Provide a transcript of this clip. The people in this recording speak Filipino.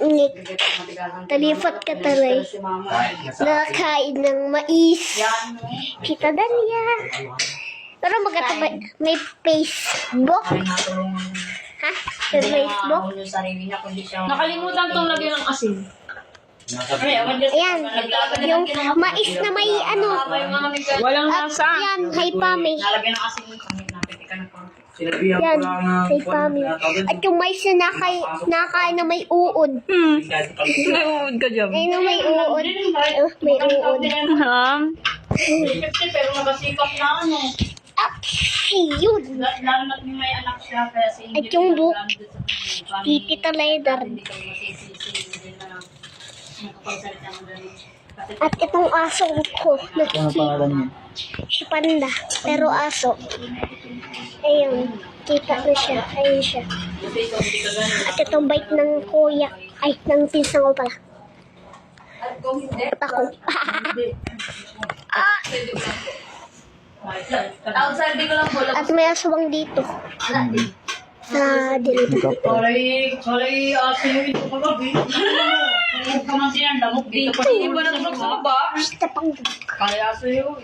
Ngik. Talifat ka taray. Nakakain ng mais. Kita Dalia. Pero may Facebook. Ha? May Facebook? Nakalimutan tong lagyan ng asin. Ayan. Yung mais na may ano. Walang At lasa. yan, hay pami. Nalagyan ng asin yung kamit natin. Tika na po. Yan, hay pami. At yung mais na nakain na may uod. Naiuod ka dyan. Ay, na may uod. May uod. Pero nakasikap na ano. Yun. Lalo na't may anak siya. Kaya si At yung book, Titi Taledar. At itong aso ko, nakikita. Si Panda, pero aso. Ayun, kita na siya. Ayun siya. At itong bike ng kuya. Ay, ng pinsang ko pala. At ako. Outside ko lang po. At may aswang dito. Sa dito. Sorry, asin yung ito kagabi. Huwag ka man siya, lamok dito. Iba na tulog sa baba. Basta pang Kaya aso yun.